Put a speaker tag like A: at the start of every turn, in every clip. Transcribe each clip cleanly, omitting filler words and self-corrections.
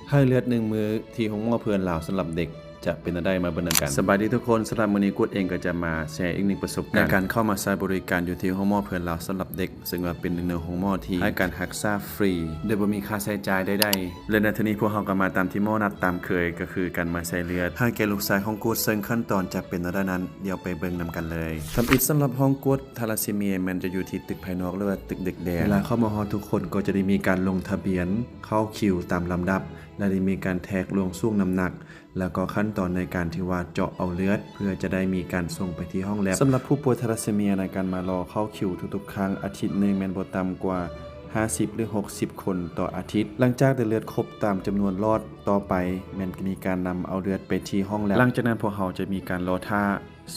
A: ให้เลือด1มื้อที่ห้องหมอเพื่อนลาวสำหรับเด็กจะเป็นอะไรมาเบิ่งกันสบายดีทุกคนสำหรับมื้อนี้กูดเองก็จะมาแชร์อีกหนึ่งประสบการณ์ในการเข้ามาใช้บริการอยู่ที่ห้องหมอเพื่อนลาวสำหรับเด็กซึ่งว่าเป็นหนึ่งในห้องหมอที่ให้การรักษาฟรีโดยบ่มีค่าใช้จ่ายใดๆและในทีนี้พวกเราก็มาตามที่หมอนัดตามเคยก็คือการมาใช้เลือดให้แก่ลูกชายของกูดซึ่งขั้นตอนจะเป็นอะไรนั้นเดี๋ยวไปเบิ่งนำกันเลยทำอิฐสำหรับห้องกูดทาลัสซีเมียมันจะอยู่ที่ตึกภายนอกหรือว่าตึกเด็กแดงเวลาเข้ามาฮอดทุกคนก็จะได้มีการลงทะเบียนเข้าคิวตามลำดับและได้มีการแทกลงช่วงน้ำหนักแล้วก็ขั้นตอนในการที่ว่าเจาะเอาเลือดเพื่อจะได้มีการส่งไปที่ห้องแลบสำหรับผู้ป่วยทาลัสซีเมียในการมารอเข้าคิวทุกๆครั้งอาทิตย์นึงแม่นบ่ต่ำกว่า50หรือ60คนต่ออาทิตย์หลังจากได้เลือดครบตามจำนวนรอดต่อไปแม่นมีการนำเอาเลือดไปที่ห้องแลบหลังจากนั้นพวกเราจะมีการรอท่า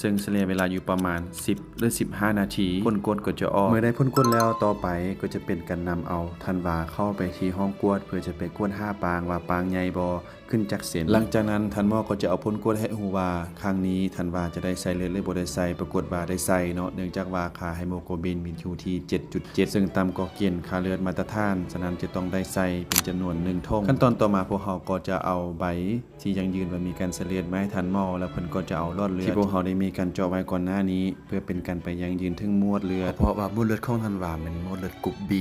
A: ซึ่งเฉลี่ยเวลาอยู่ประมาณ10หรือ15นาทีผลกวดก็จะออกเมื่อได้ผลกวดแล้วต่อไปก็จะเป็นการนำเอาธันวาเข้าไปที่ห้องกวดเพื่อจะไปกวด5ปางว่าปางใหญ่บ่ขึ้นจากเส้นหลังจากนั้นท่านหมอก็จะเอาผลกวดให้ฮู้ว่าครั้งนี้ธันวาจะได้ใส่เลือดหรือบ่ได้ใส่ปรากฏว่าได้ใส่เนาะเนื่องจากว่าค่าไฮโมโกลบินมีอยู่ที่ 7.7 ซึ่งต่ำกว่าเกณฑ์ค่าเลือดมาตรฐานฉะนั้นจะต้องได้ใส่เป็นจำนวน1ท่งขั้นตอนต่อมาพวกเราก็จะเอาใบที่ยังยืนว่ามีการใส่เลือดมาให้ท่านหมอแล้วเพิ่นก็จะเอาหลอดเลือดที่พวกเราได้มีการเจาะไว้ก่อนหน้านี้เพื่อเป็นการไปยังยืนถึงมวดเลือดเพราะว่ามวดเลือดของธันวาเป็นมวดเลือดกรุ๊ป B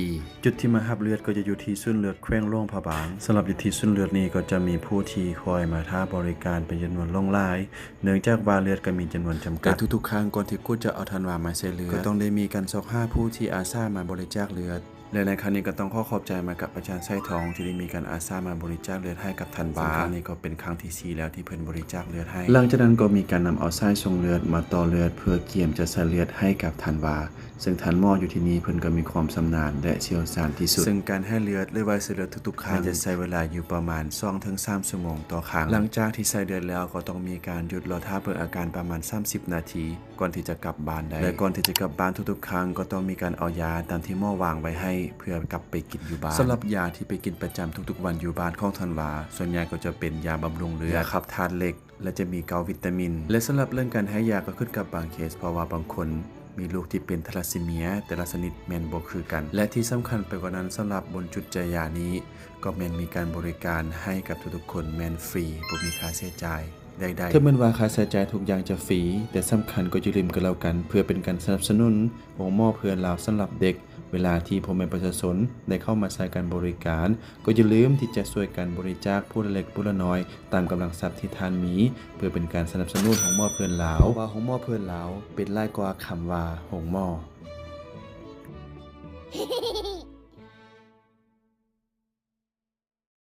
A: จุดที่มารับเลือดก็จะอยู่ที่ศูนย์เลือดแขวงโรงพยาบาลสำหรับอยู่ที่ศูนย์เลือดนี้ก็จะมีผู้ที่คอยมาท่าบริการเป็นจำนวนหลายเนื่องจากว่าเลือดก็มีจำนวนจำกัดแต่ทุกๆครั้งก่อนที่กูจะเอาธันวามาใส่เลือดก็ต้องได้มีการสอบหาผู้ที่อาสามาบริจาคเลือดและในครั้งนี้ก็ต้องขอบใจมากับอาจารย์ไส้ทองที่ได้มีการอาสามาบริจาคเลือดให้กับธันวาครั้งนี้ก็เป็นครั้งที่4แล้วที่เพิ่นบริจาคเลือดให้หลังจากนั้นก็มีการนำเอาสายส่งเลือดมาต่อเลือดเพื่อเกี่ยมจะใส่เลือดให้กับธันวาซึ่งท่านหมออยู่ที่นี่เพิ่นก็มีความชำนาญและเชี่ยวชาญที่สุดซึ่งการให้เลือดหรือว่าใส่เลือดทุกๆครั้งจะใช้เวลาอยู่ประมาณ 2-3 ชั่วโมงต่อครั้งหลังจากที่ใส่เลือดแล้วก็ต้องมีการหยุดรอท่าเพื่ออาการประมาณ30นาทีก่อนที่จะกลับบ้านได้และก่อนที่จะกลับบ้านทุกๆครั้งก็ต้องมีการเอายาตามที่หมอวางไว้ให้เพื่อกลับไปกินอยู่บ้านสำหรับยาที่ไปกินประจำทุกๆวันอยู่บ้านของธันวาส่วนใหญ่ก็จะเป็นยาบำรุงเลือดยาขับธาตุเหล็กและจะมีวิตามินและสำหรับเรื่องการให้ยาก็ขึ้นกับบางเคสเพราะว่าบางคนมีลูกที่เป็นทาลัสซีเมียแต่ละชนิดแม่นบ่คือกันและที่สำคัญไปกว่านั้นสำหรับบนจุดจ่ายยานี้ก็แม่นมีการบริการให้กับทุกๆคนแม่นฟรีบ่มีค่าใช้จ่ายใดๆถ้าแม่นว่าค่าใช้จ่ายทุกอย่างจะฟรีแต่สำคัญก็อย่าลืมกันแล้วกันเพื่อเป็นการสนับสนุนของหมอเพื่อนลาวสำหรับเด็กเวลาที่พ่อแม่ประชาชนได้เข้ามาใช้การบริการก็อย่าลืมที่จะช่วยกันบริจาคผู้เล็กผู้น้อยตามกำลังทรัพย์ที่ท่านมีเพื่อเป็นการสนับสนุนของหมอเพื่อนลาวว่าของหมอเพื่อนลาวเป็นหลายกว่าคำว่าของหมอ